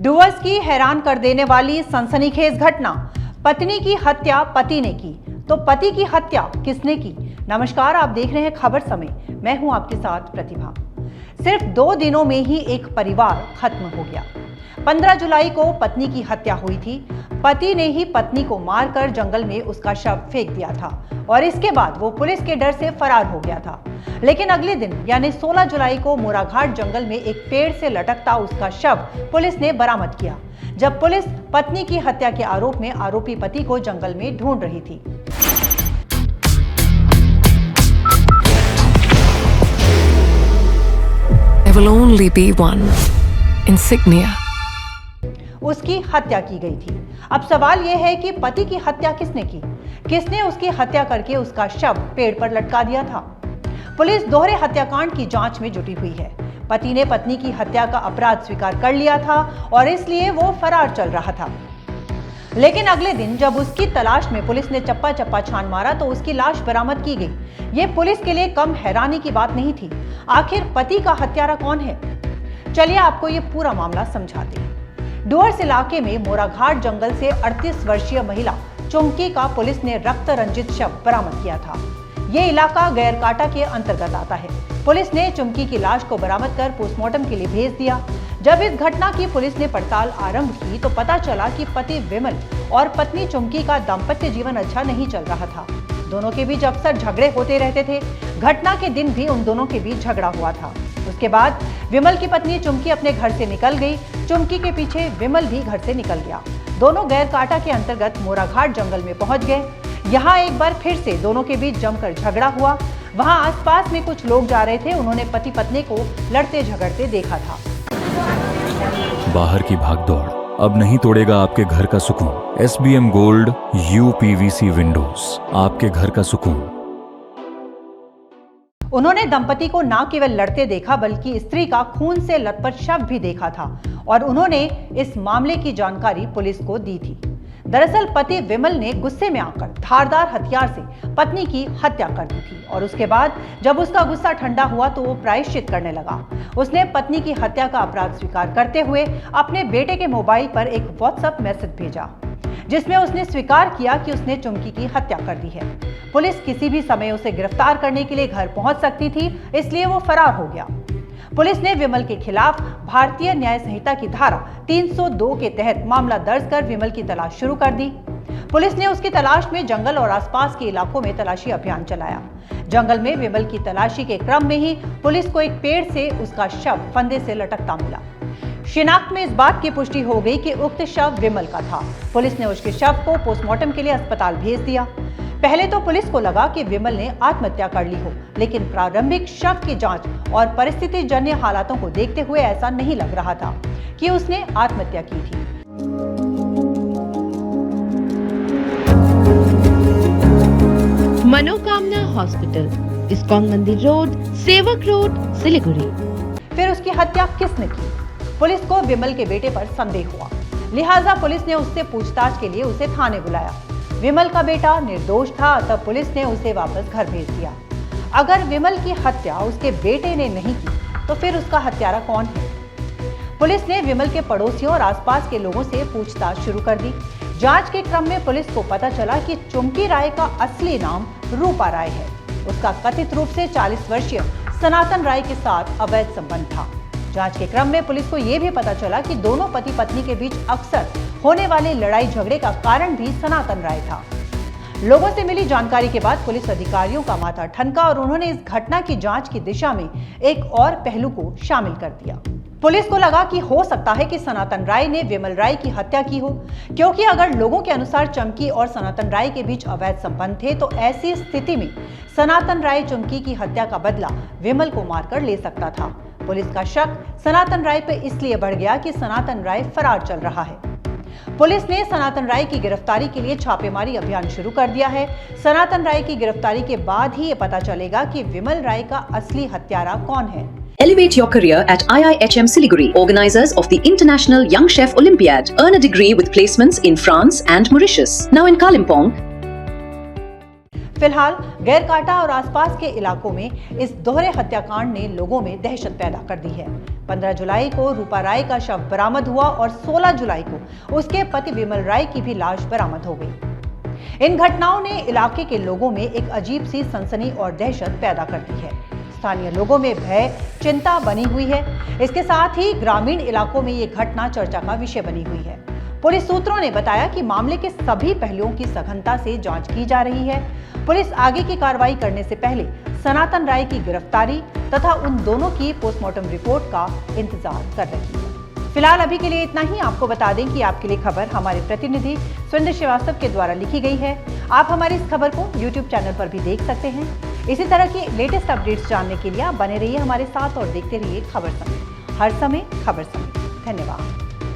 डुवर्स की हैरान कर देने वाली सनसनीखेज घटना। पत्नी की हत्या पति ने की, तो पति की हत्या किसने की? नमस्कार, आप देख रहे हैं खबर समय। मैं हूं आपके साथ प्रतिभा। सिर्फ 2 दिनों में ही एक परिवार खत्म हो गया। 15 जुलाई को पत्नी की हत्या हुई थी। पति ने ही पत्नी को मारकर जंगल में उसका शव फेंक दिया था और इसके बाद वो पुलिस के डर से फरार हो गया था। लेकिन अगले दिन यानी 16 जुलाई को मोराघाट जंगल में एक पेड़ से लटकता उसका शव पुलिस ने बरामद किया, जब पुलिस पत्नी की हत्या के आरोप में आरोपी पति को जंगल में ढूंढ रही थी। There will only be one insignia. उसकी हत्या की गई थी। अब सवाल यह है कि पति की हत्या किसने की? किसने उसकी हत्या करके उसका शव पेड़ पर लटका दिया था? पुलिस दोहरे हत्याकांड की जांच में जुटी हुई है। पति ने पत्नी की हत्या का अपराध स्वीकार कर लिया था और इसलिए वो फरार चल रहा था। लेकिन अगले दिन जब उसकी तलाश में पुलिस ने चप्पा चप्पा छान मारा तो उसकी लाश बरामद की गई। ये पुलिस के लिए कम हैरानी की बात नहीं थी। आखिर पति का हत्यारा कौन है? चलिए आपको ये पूरा मामला समझाते हैं। डुवर्स इलाके में मोराघाट जंगल से 38 वर्षीय महिला चुमकी का पुलिस ने रक्त रंजित शव बरामद किया था। ये इलाका गैरकाटा के अंतर्गत आता है। पुलिस ने चुमकी की लाश को बरामद कर पोस्टमार्टम के लिए भेज दिया। जब इस घटना की पुलिस ने पड़ताल आरंभ की तो पता चला कि पति विमल और पत्नी चुमकी का दाम्पत्य जीवन अच्छा नहीं चल रहा था। दोनों के बीच अक्सर झगड़े होते रहते थे। घटना के दिन भी उन दोनों के बीच झगड़ा हुआ था। उसके बाद विमल की पत्नी चुमकी अपने घर से निकल गई। चुमकी के पीछे विमल भी घर से निकल गया। दोनों गैरकाटा के अंतर्गत मोराघाट जंगल में पहुंच गए। यहाँ एक बार फिर से दोनों के बीच जमकर झगड़ा हुआ। वहाँ आसपास में कुछ लोग जा रहे थे। उन्होंने पति पत्नी को लड़ते झगड़ते देखा था। बाहर की भागदौड़ अब नहीं तोड़ेगा आपके घर का सुकून। SBM गोल्ड UPVC विंडोज, आपके घर का सुकून। उन्होंने दंपति को न केवल लड़ते देखा बल्कि स्त्री का खून से लथपथ शव भी देखा था और उन्होंने इस मामले की जानकारी पुलिस को दी थी। दरअसल पति विमल ने गुस्से में आकर धारदार हथियार से पत्नी की हत्या कर दी थी और उसके बाद जब उसका गुस्सा ठंडा हुआ तो वो प्रायश्चित करने लगा। उसने पत्नी की हत्या का अपराध स्वीकार करते हुए अपने बेटे के मोबाइल पर एक व्हाट्सएप मैसेज भेजा, जिसमें उसने स्वीकार किया कि उसने चुमकी की हत्या कर दी है। पुलिस किसी भी समय उसे गिरफ्तार करने के लिए घर पहुंच सकती थी, इसलिए वो फरार हो गया। पुलिस ने विमल के खिलाफ भारतीय न्याय संहिता की धारा 302 के तहत मामला दर्ज कर विमल की तलाश शुरू कर दी। पुलिस ने उसकी तलाश में जंगल और आसपास के इलाकों में तलाशी अभियान चलाया। जंगल में विमल की तलाशी के क्रम में ही पुलिस को एक पेड़ से उसका शव फंदे से लटकता मिला। शिनाख्त में इस बात की पुष्टि हो गई कि उक्त शव विमल का था। पुलिस ने उसके शव को पोस्टमार्टम के लिए अस्पताल भेज दिया। पहले तो पुलिस को लगा कि विमल ने आत्महत्या कर ली हो, लेकिन प्रारंभिक शव की जांच और परिस्थिति जन्य हालातों को देखते हुए ऐसा नहीं लग रहा था कि उसने आत्महत्या की थी। मनोकामना हॉस्पिटल, इस्कॉन मंदिर रोड, सेवक रोड, सिलीगुड़ी। फिर उसकी हत्या किसने की? पुलिस को विमल के बेटे पर संदेह हुआ, लिहाजा पुलिस ने उससे पूछताछ के लिए उसे थाने बुलाया। विमल का बेटा निर्दोष था, तब पुलिस ने उसे वापस घर भेज दिया। अगर विमल की हत्या उसके बेटे ने नहीं की तो फिर उसका हत्यारा कौन है? पुलिस ने विमल के पड़ोसियों और आसपास के लोगों से पूछताछ शुरू कर दी। जांच के क्रम में पुलिस को पता चला कि चुमकी राय का असली नाम रूपा राय है। उसका कथित रूप से 40 वर्षीय सनातन राय के साथ अवैध संबंध था। जांच के क्रम में पुलिस को यह भी पता चला कि दोनों पति पत्नी के बीच अक्सर होने वाले लड़ाई झगड़े का कारण भी सनातन राय था। लोगों से मिली जानकारी के बाद पुलिस अधिकारियों का माथा ठनका और उन्होंने इस घटना की जांच की दिशा में एक और पहलू को शामिल कर दिया। पुलिस को लगा कि हो सकता है कि सनातन राय ने विमल राय की हत्या की हो, क्योंकि अगर लोगों के अनुसार चुमकी और सनातन राय के बीच अवैध संबंध थे तो ऐसी स्थिति में सनातन राय चुमकी की हत्या का बदला विमल को मारकर ले सकता था। पुलिस का शक सनातन राय पर इसलिए बढ़ गया कि सनातन राय फरार चल रहा है। पुलिस ने सनातन राय की गिरफ्तारी के लिए छापेमारी अभियान शुरू कर दिया है। सनातन राय की गिरफ्तारी के बाद ही ये पता चलेगा कि विमल राय का असली हत्यारा कौन है। Elevate your career at IIHM Siliguri, organizers of the International Young Chef Olympiad. Earn a degree with placements in France and Mauritius. Now in Kalimpong. फिलहाल गैरकाटा और आसपास के इलाकों में इस दोहरे हत्याकांड ने लोगों में दहशत पैदा कर दी है। 15 जुलाई को रूपा राय का शव बरामद हुआ और 16 जुलाई को उसके पति विमल राय की भी लाश बरामद हो गई। इन घटनाओं ने इलाके के लोगों में एक अजीब सी सनसनी और दहशत पैदा कर दी है। स्थानीय लोगों में भय, चिंता बनी हुई है। इसके साथ ही ग्रामीण इलाकों में ये घटना चर्चा का विषय बनी हुई है। पुलिस सूत्रों ने बताया कि मामले के सभी पहलुओं की सघनता से जांच की जा रही है। पुलिस आगे की कार्रवाई करने से पहले सनातन राय की गिरफ्तारी तथा उन दोनों की पोस्टमार्टम रिपोर्ट का इंतजार कर रही है। फिलहाल अभी के लिए इतना ही। आपको बता दें कि आपके लिए खबर हमारे प्रतिनिधि सुरेंद्र श्रीवास्तव के द्वारा लिखी गई है। आप हमारी इस खबर को YouTube चैनल पर भी देख सकते हैं। इसी तरह की लेटेस्ट अपडेट्स जानने के लिए आप बने रहिए हमारे साथ और देखते रहिए खबर समय। हर समय खबर समय। धन्यवाद।